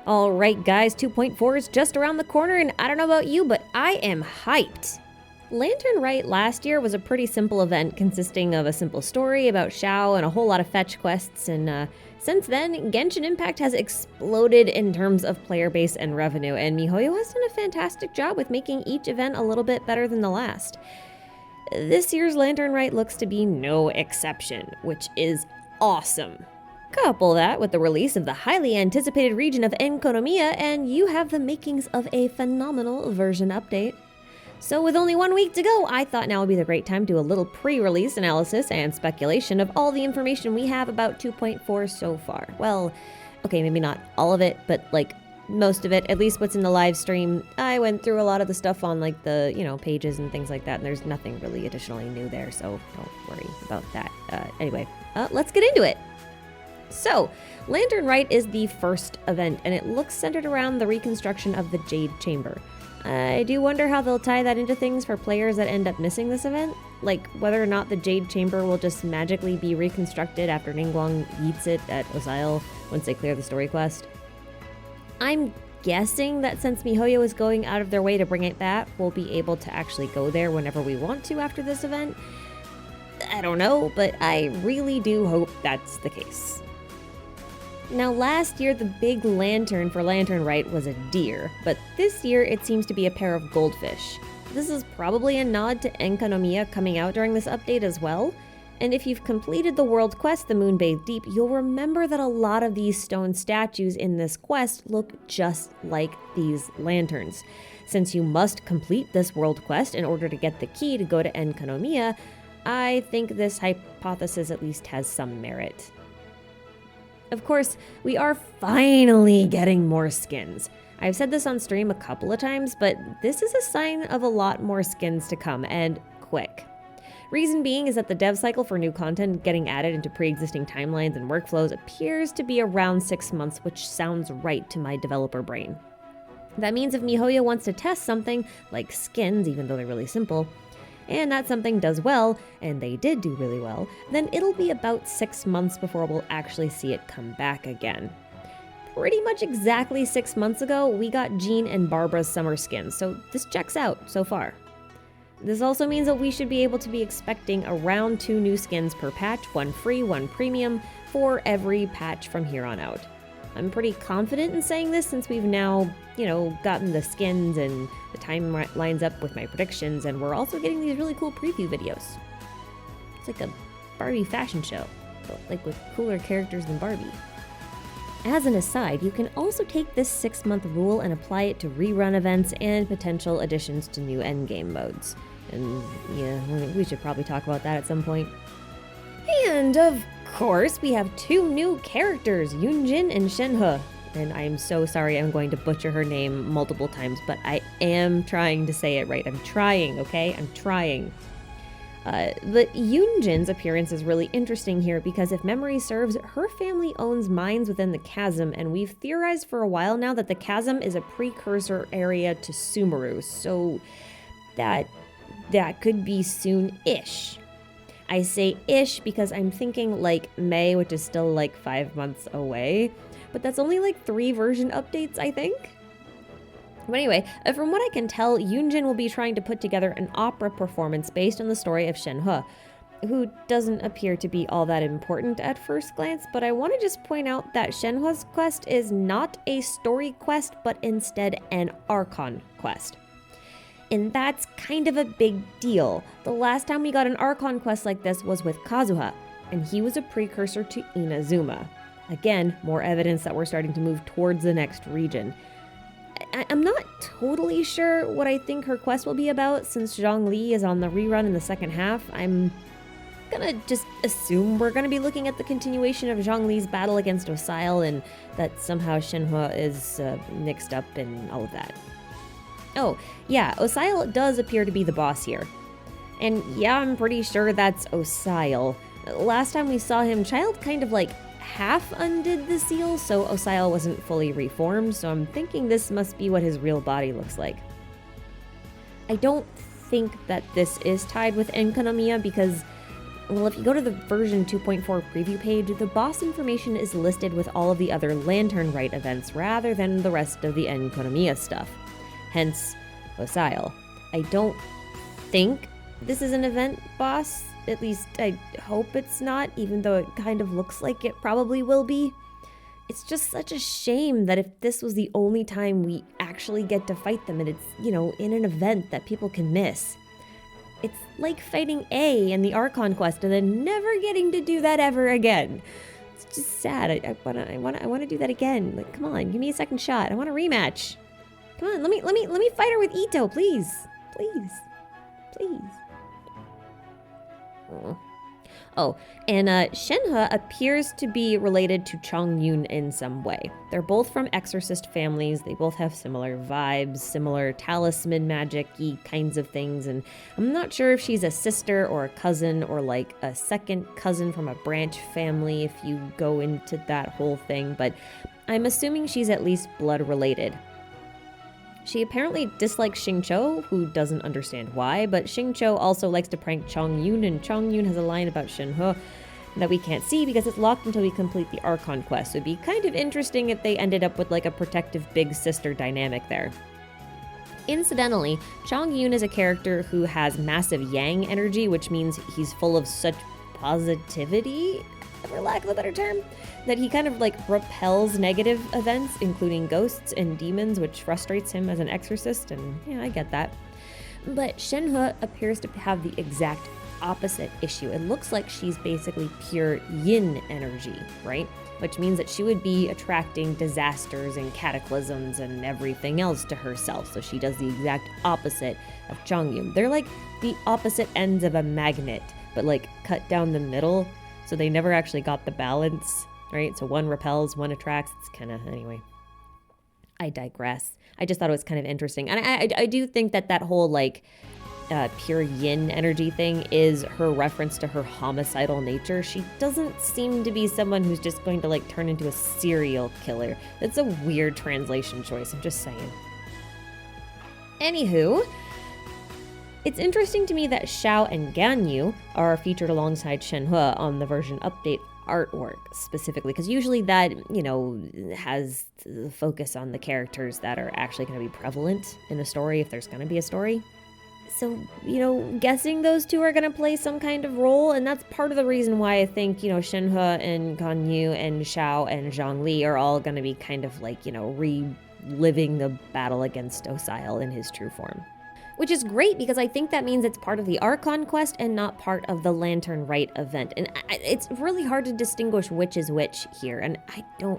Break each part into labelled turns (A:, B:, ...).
A: Alright guys, 2.4 is just around the corner, and I don't know about you, but I am hyped! Lantern Rite last year was a pretty simple event consisting of a simple story about Xiao and a whole lot of fetch quests, and since then, Genshin Impact has exploded in terms of player base and revenue, and MiHoYo has done a fantastic job with making each event a little bit better than the last. This year's Lantern Rite looks to be no exception, which is awesome. Couple that with the release of the highly anticipated region of Enkanomia, and you have the makings of a phenomenal version update. So with only 1 week to go, I thought now would be the great time to do a little pre-release analysis and speculation of all the information we have about 2.4 so far. Well, okay, maybe not all of it, but like most of it, at least what's in the live stream. I went through a lot of the stuff on like the, pages and things like that, and there's nothing really additionally new there, so don't worry about that. Anyway, let's get into it. So, Lantern Rite is the first event, and it looks centered around the reconstruction of the Jade Chamber. I do wonder how they'll tie that into things for players that end up missing this event, like whether or not the Jade Chamber will just magically be reconstructed after Ningguang eats it at Osail once they clear the story quest. I'm guessing that since MiHoYo is going out of their way to bring it back, we'll be able to actually go there whenever we want to after this event. I don't know, but I really do hope that's the case. Now last year, the big lantern for Lantern Rite was a deer, but this year it seems to be a pair of goldfish. This is probably a nod to Enkanomia coming out during this update as well, and if you've completed the world quest, the Moonbathed Deep, you'll remember that a lot of these stone statues in this quest look just like these lanterns. Since you must complete this world quest in order to get the key to go to Enkanomia, I think this hypothesis at least has some merit. Of course, we are finally getting more skins. I've said this on stream a couple of times, but this is a sign of a lot more skins to come, and quick. Reason being is that the dev cycle for new content getting added into pre-existing timelines and workflows appears to be around 6 months, which sounds right to my developer brain. That means if MiHoYo wants to test something, like skins, even though they're really simple, and that something does well, and they did do really well, then it'll be about 6 months before we'll actually see it come back again. Pretty much exactly 6 months ago, we got Jean and Barbara's summer skins, so this checks out so far. This also means that we should be able to be expecting around 2 new skins per patch, 1 free, 1 premium, for every patch from here on out. I'm pretty confident in saying this since we've now, gotten the skins and the time lines up with my predictions, and we're also getting these really cool preview videos. It's like a Barbie fashion show, but like with cooler characters than Barbie. As an aside, you can also take this 6-month rule and apply it to rerun events and potential additions to new endgame modes. And yeah, we should probably talk about that at some point. And of course, we have 2 new characters, Yunjin and Shenhe. And I'm so sorry I'm going to butcher her name multiple times, but I am trying to say it right. I'm trying, okay? I'm trying. But Yunjin's appearance is really interesting here because if memory serves, her family owns mines within the chasm, and we've theorized for a while now that the chasm is a precursor area to Sumeru, so that could be soon-ish. I say ish because I'm thinking like May, which is still like 5 months away, but that's only like 3 version updates, I think. But anyway, from what I can tell, Yunjin will be trying to put together an opera performance based on the story of Shenhe, who doesn't appear to be all that important at first glance, but I want to just point out that Shenhe's quest is not a story quest, but instead an Archon quest. And that's kind of a big deal. The last time we got an Archon quest like this was with Kazuha, and he was a precursor to Inazuma. Again, more evidence that we're starting to move towards the next region. I'm not totally sure what I think her quest will be about, since Zhongli is on the rerun in the second half. I'm gonna just assume we're gonna be looking at the continuation of Zhongli's battle against Osail, and that somehow Shenhe is mixed up in all of that. Oh, yeah, Osail does appear to be the boss here. And yeah, I'm pretty sure that's Osail. Last time we saw him, Child kind of like half undid the seal, so Osail wasn't fully reformed, so I'm thinking this must be what his real body looks like. I don't think that this is tied with Enkanomia because Well, if you go to the version 2.4 preview page, the boss information is listed with all of the other Lantern Rite events rather than the rest of the Enkanomia stuff. Hence, Osile. I don't think this is an event boss. At least I hope it's not, even though it kind of looks like it probably will be. It's just such a shame that if this was the only time we actually get to fight them and it's, in an event that people can miss. It's like fighting A in the Archon quest and then never getting to do that ever again. It's just sad. I wanna do that again. Like, come on, give me a second shot. I want a rematch. Come on, let me fight her with Ito, please. Please. Oh, and Shenhe appears to be related to Chongyun in some way. They're both from exorcist families. They both have similar vibes, similar talisman magic-y kinds of things, and I'm not sure if she's a sister or a cousin or like a second cousin from a branch family if you go into that whole thing, but I'm assuming she's at least blood related. She apparently dislikes Xingqiu, who doesn't understand why, but Xingqiu also likes to prank Chongyun, and Chongyun has a line about Shenhe that we can't see because it's locked until we complete the Archon quest. So it'd be kind of interesting if they ended up with like a protective big sister dynamic there. Incidentally, Chongyun is a character who has massive yang energy, which means he's full of such positivity, for lack of a better term, that he kind of like repels negative events, including ghosts and demons, which frustrates him as an exorcist, and yeah, I get that. But Shenhe appears to have the exact opposite issue. It looks like she's basically pure yin energy, right? Which means that she would be attracting disasters and cataclysms and everything else to herself. So she does the exact opposite of Chongyun. They're like the opposite ends of a magnet, but like cut down the middle. So they never actually got the balance, right? So one repels, one attracts. It's kind of, anyway. I digress. I just thought it was kind of interesting. And I do think that whole like pure yin energy thing is her reference to her homicidal nature. She doesn't seem to be someone who's just going to like turn into a serial killer. That's a weird translation choice, I'm just saying. Anywho, it's interesting to me that Xiao and Ganyu are featured alongside Shenhe on the version update artwork specifically, because usually that, has the focus on the characters that are actually going to be prevalent in the story if there's going to be a story. So, guessing those two are going to play some kind of role, and that's part of the reason why I think, Shenhe and Ganyu and Xiao and Zhongli are all going to be kind of like, reliving the battle against Osile in his true form. Which is great because I think that means it's part of the Archon quest and not part of the Lantern Rite event. And it's really hard to distinguish which is which here. And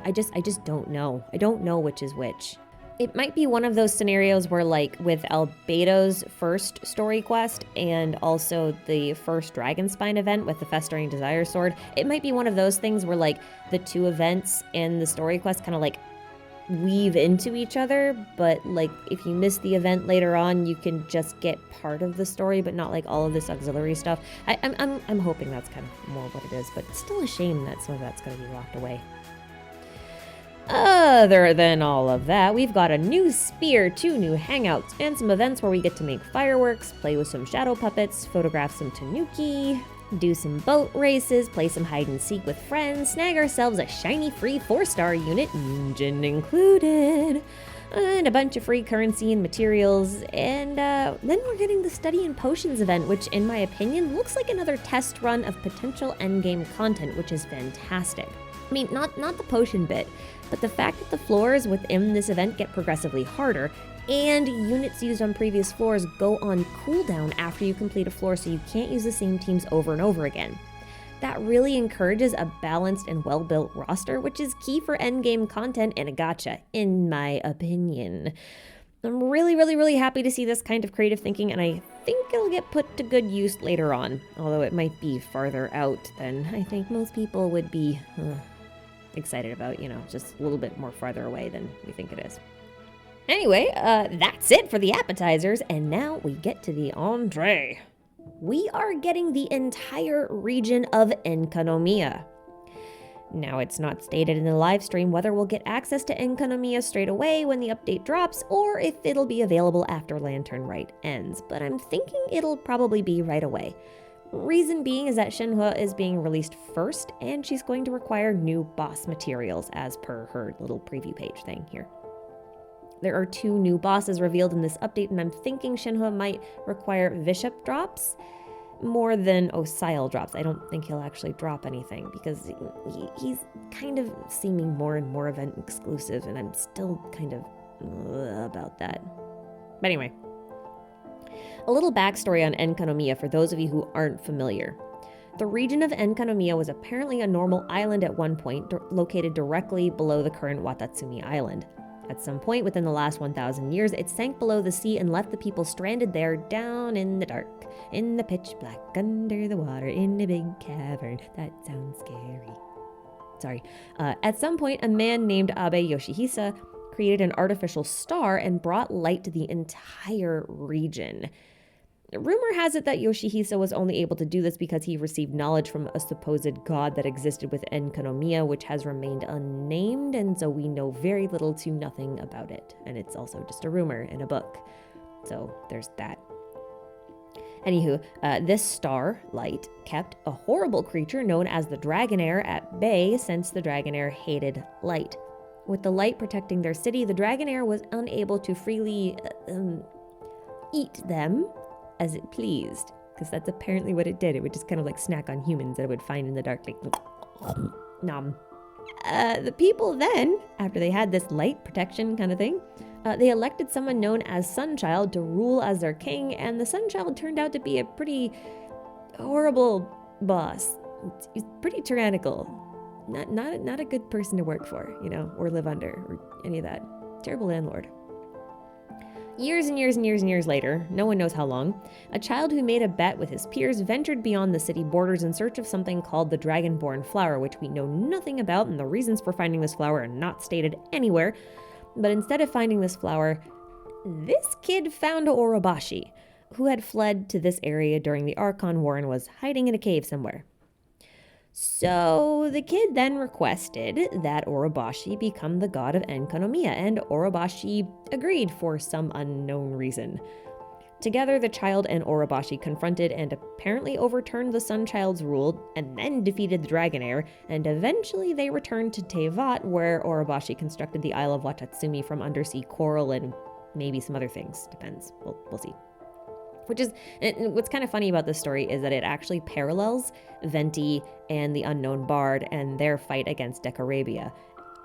A: I just don't know. I don't know which is which. It might be one of those scenarios where like with Albedo's first story quest and also the first Dragonspine event with the Festering Desire Sword, it might be one of those things where like the two events and the story quest kind of like weave into each other, but like if you miss the event later on, you can just get part of the story, but not like all of this auxiliary stuff. I'm hoping that's kind of more what it is, but it's still a shame that some of that's going to be locked away. Other than all of that, we've got a new spear, 2 new hangouts, and some events where we get to make fireworks, play with some shadow puppets, photograph some tanuki, do some boat races, play some hide and seek with friends, snag ourselves a shiny free 4-star unit, Yunjin included, and a bunch of free currency and materials, and then we're getting the Study in Potions event, which in my opinion looks like another test run of potential endgame content, which is fantastic. I mean, not the potion bit, but the fact that the floors within this event get progressively harder, and units used on previous floors go on cooldown after you complete a floor, so you can't use the same teams over and over again. That really encourages a balanced and well-built roster, which is key for endgame content and a gacha, in my opinion. I'm really happy to see this kind of creative thinking, and I think it'll get put to good use later on, although it might be farther out than I think most people would be excited about, just a little bit more farther away than we think it is. Anyway, that's it for the appetizers, and now we get to the entree. We are getting the entire region of Enkanomia. Now, it's not stated in the live stream whether we'll get access to Enkanomia straight away when the update drops, or if it'll be available after Lantern Rite ends, but I'm thinking it'll probably be right away. Reason being is that Shenhe is being released first, and she's going to require new boss materials as per her little preview page thing here. There are 2 new bosses revealed in this update, and I'm thinking Shenhe might require Bishop drops more than Osile drops. I don't think he'll actually drop anything because he's kind of seeming more and more event exclusive, and I'm still kind of about that. But anyway, a little backstory on Enkanomia for those of you who aren't familiar. The region of Enkanomia was apparently a normal island at one point, located directly below the current Watatsumi Island. At some point within the last 1,000 years, it sank below the sea and left the people stranded there down in the dark, in the pitch black, under the water, in a big cavern. That sounds scary. Sorry. At some point, a man named Abe Yoshihisa created an artificial star and brought light to the entire region. Rumor has it that Yoshihisa was only able to do this because he received knowledge from a supposed god that existed with Enkanomia, which has remained unnamed, and so we know very little to nothing about it. And it's also just a rumor in a book. So there's that. Anywho, this star, Light, kept a horrible creature known as the Dragonair at bay since the Dragonair hated light. With the light protecting their city, the Dragonair was unable to freely eat them as it pleased, because that's apparently what it did. It would just kind of like snack on humans that it would find in the dark, like nom. The people then, after they had this light protection kind of thing, they elected someone known as Sunchild to rule as their king, and the Sunchild turned out to be a pretty horrible boss. He's pretty tyrannical. Not a good person to work for, or live under, or any of that. Terrible landlord. Years and years and years and years later, no one knows how long, a child who made a bet with his peers ventured beyond the city borders in search of something called the Dragonborn Flower, which we know nothing about, and the reasons for finding this flower are not stated anywhere. But instead of finding this flower, this kid found Orobashi, who had fled to this area during the Archon War and was hiding in a cave somewhere. So the kid then requested that Orobashi become the god of Enkanomia, and Orobashi agreed for some unknown reason. Together, the child and Orobashi confronted and apparently overturned the Sunchild's rule, and then defeated the Dragonair, and eventually they returned to Tevat, where Orobashi constructed the Isle of Watatsumi from undersea coral and maybe some other things. Depends. We'll see. What's kind of funny about this story is that it actually parallels Venti and the Unknown Bard and their fight against Decarabia.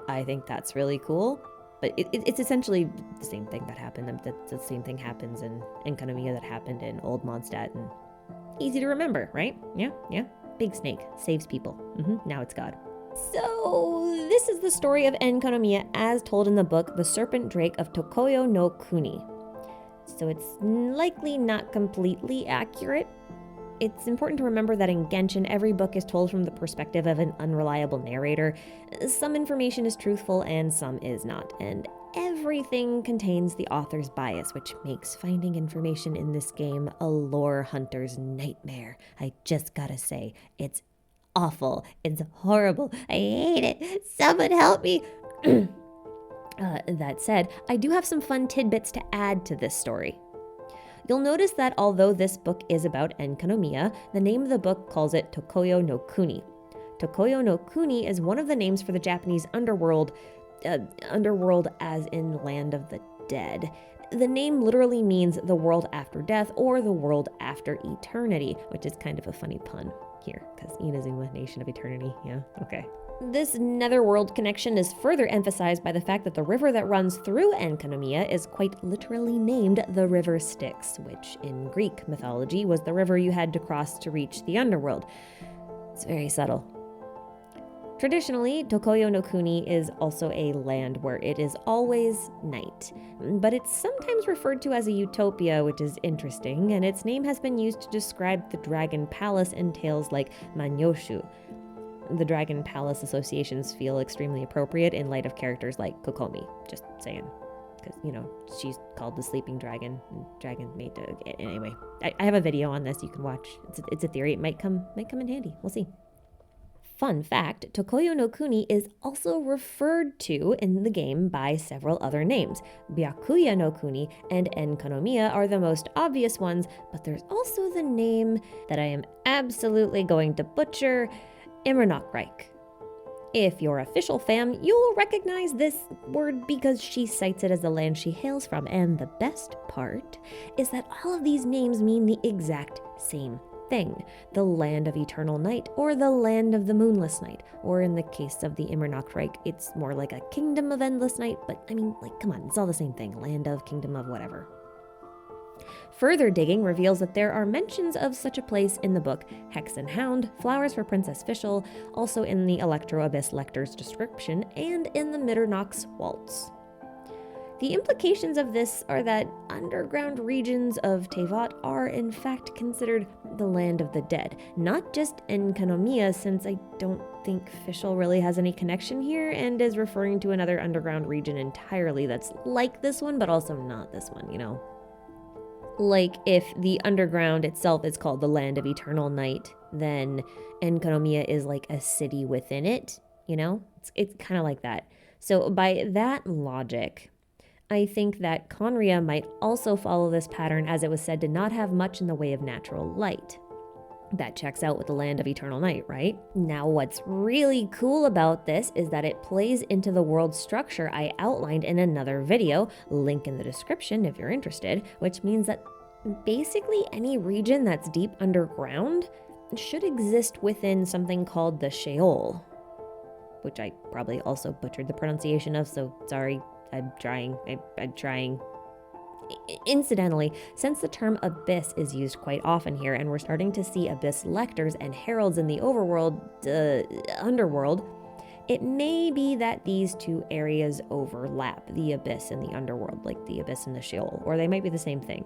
A: I think that's really cool, but it's essentially the same thing that happened. The same thing happens in Enkanomia that happened in Old Mondstadt, and easy to remember, right? Yeah. Big snake saves people. Now it's God. So this is the story of Enkanomia as told in the book The Serpent-Drake of Tokoyo no Kuni. So it's likely not completely accurate. It's important to remember that in Genshin, every book is told from the perspective of an unreliable narrator. Some information is truthful and some is not, and everything contains the author's bias, which makes finding information in this game a lore hunter's nightmare. I just gotta say, it's awful. It's horrible. I hate it. Someone help me. That said, I do have some fun tidbits to add to this story. You'll notice that although this book is about Enkanomia, the name of the book calls it Tokoyo no Kuni. Tokoyo no Kuni is one of the names for the Japanese underworld as in Land of the Dead. The name literally means the world after death or the world after eternity, which is kind of a funny pun here, because Inazuma, Nation of Eternity, yeah, okay. This netherworld connection is further emphasized by the fact that the river that runs through Enkanomia is quite literally named the River Styx, which in Greek mythology was the river you had to cross to reach the underworld. It's very subtle. Traditionally, Tokoyo no Kuni is also a land where it is always night, but it's sometimes referred to as a utopia, which is interesting, and its name has been used to describe the Dragon Palace in tales like Manyoshu. The Dragon Palace associations feel extremely appropriate in light of characters like Kokomi, just saying. Because, she's called the Sleeping Dragon, and Dragon made to... Anyway, I have a video on this you can watch. It's a theory. It might come in handy. We'll see. Fun fact, Tokoyo no Kuni is also referred to in the game by several other names. Byakuya no Kuni and Enkanomia are the most obvious ones, but there's also the name that I am absolutely going to butcher, Rite. If you're official fam, you'll recognize this word because she cites it as the land she hails from, and the best part is that all of these names mean the exact same thing, the land of eternal night, or the land of the moonless night, or in the case of the Rite, it's more like a kingdom of endless night, but I mean, like, come on, it's all the same thing, land of, kingdom of, whatever. Further digging reveals that there are mentions of such a place in the book Hex and Hound, Flowers for Princess Fischl, also in the Electro Abyss Lector's description, and in the Mitternacht's Waltz. The implications of this are that underground regions of Teyvat are in fact considered the land of the dead, not just Enkanomia, since I don't think Fischl really has any connection here and is referring to another underground region entirely that's like this one, but also not this one, you know? Like, if the underground itself is called the Land of Eternal Night, then Enkanomia is like a city within it, you know? It's kind of like that. So by that logic, I think that Khaenri'ah might also follow this pattern, as it was said to not have much in the way of natural light. That checks out with the Land of Eternal Night, right? Now, what's really cool about this is that it plays into the world structure I outlined in another video, link in the description if you're interested, which means that basically any region that's deep underground should exist within something called the Sheol, which I probably also butchered the pronunciation of, so sorry, I'm trying. Incidentally, since the term abyss is used quite often here, and we're starting to see abyss lectors and heralds in the underworld, it may be that these two areas overlap, the abyss and the underworld, like the abyss and the Sheol, or they might be the same thing.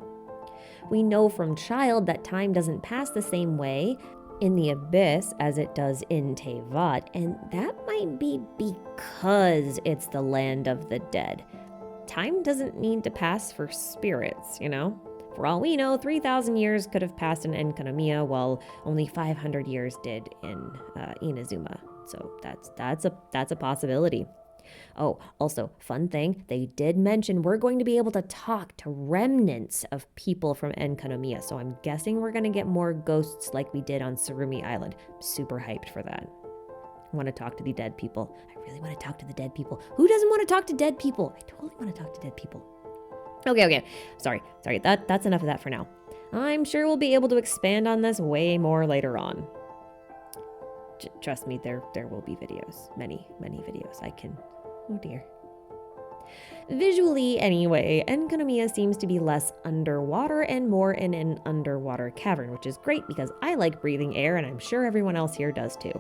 A: We know from Child that time doesn't pass the same way in the abyss as it does in Teyvat, and that might be because it's the land of the dead. Time doesn't need to pass for spirits, you know? For all we know, 3,000 years could have passed in Enkanomia, while only 500 years did in Inazuma. So that's a possibility. Oh, also, fun thing, they did mention we're going to be able to talk to remnants of people from Enkanomia, so I'm guessing we're going to get more ghosts like we did on Surumi Island. Super hyped for that. I want to talk to the dead people. I really want to talk to the dead people. Who doesn't want to talk to dead people? I totally want to talk to dead people. Okay. Sorry. That's enough of that for now. I'm sure we'll be able to expand on this way more later on. Trust me, there will be videos. Many videos. Oh dear. Visually, anyway, Enkanomia seems to be less underwater and more in an underwater cavern, which is great because I like breathing air, and I'm sure everyone else here does too.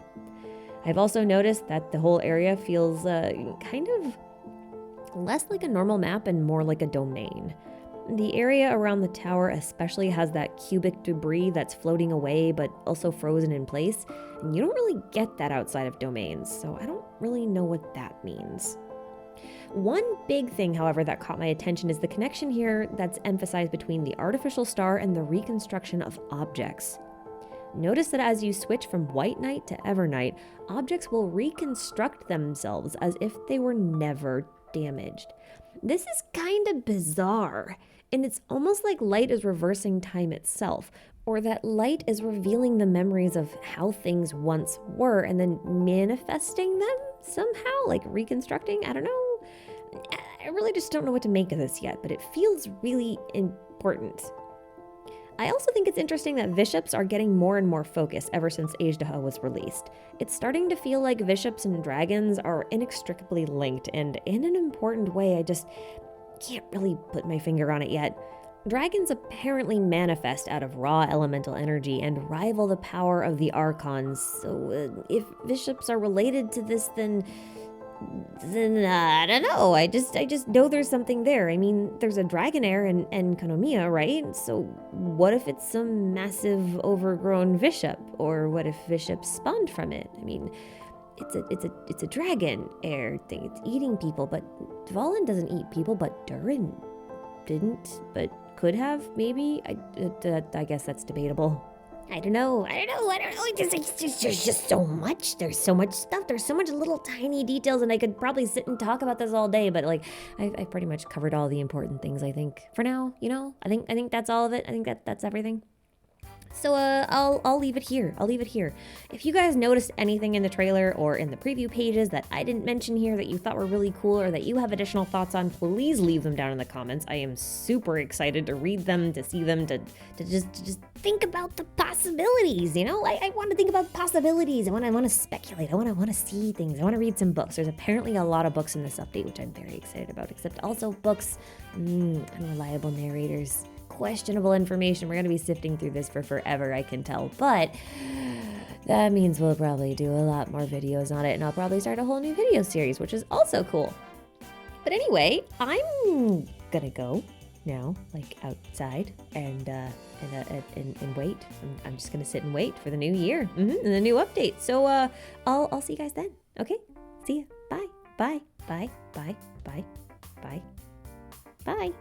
A: I've also noticed that the whole area feels kind of less like a normal map and more like a domain. The area around the tower especially has that cubic debris that's floating away but also frozen in place, and you don't really get that outside of domains, so I don't really know what that means. One big thing, however, that caught my attention is the connection here that's emphasized between the artificial star and the reconstruction of objects. Notice that as you switch from White Night to Evernight, objects will reconstruct themselves as if they were never damaged. This is kind of bizarre, and it's almost like light is reversing time itself, or that light is revealing the memories of how things once were and then manifesting them somehow, like reconstructing. I don't know. I really just don't know what to make of this yet, but it feels really important. I also think it's interesting that Vishops are getting more and more focus ever since Ajdaha was released. It's starting to feel like Vishops and dragons are inextricably linked, and in an important way. I just can't really put my finger on it yet. Dragons apparently manifest out of raw elemental energy and rival the power of the Archons, so if Vishops are related to this, then I don't know. I just know there's something there. I mean, there's a Dragonair in Enkanomia, right? So what if it's some massive overgrown Vishop? Or what if Vishop spawned from it? I mean, it's a dragon air thing. It's eating people, but Dvalin doesn't eat people, but Durin didn't, but could have, maybe. I guess that's debatable. I don't know. There's just so much. There's so much stuff. There's so much little tiny details, and I could probably sit and talk about this all day. But like, I've pretty much covered all the important things. I think for now. You know, I think that's all of it. I think that's everything. So I'll leave it here. I'll leave it here. If you guys noticed anything in the trailer or in the preview pages that I didn't mention here that you thought were really cool or that you have additional thoughts on, please leave them down in the comments. I am super excited to read them, to see them, to just think about the possibilities. You know, I want to think about possibilities. I want to speculate. I want to see things. I want to read some books. There's apparently a lot of books in this update, which I'm very excited about. Except also books, unreliable narrators. Questionable information. We're going to be sifting through this for forever, I can tell, but that means we'll probably do a lot more videos on it, and I'll probably start a whole new video series, which is also cool. But anyway, I'm gonna go now, like outside and wait. I'm just gonna sit and wait for the new year and the new update. So I'll see you guys then. Okay, see ya. Bye. Bye. Bye. Bye. Bye. Bye. Bye.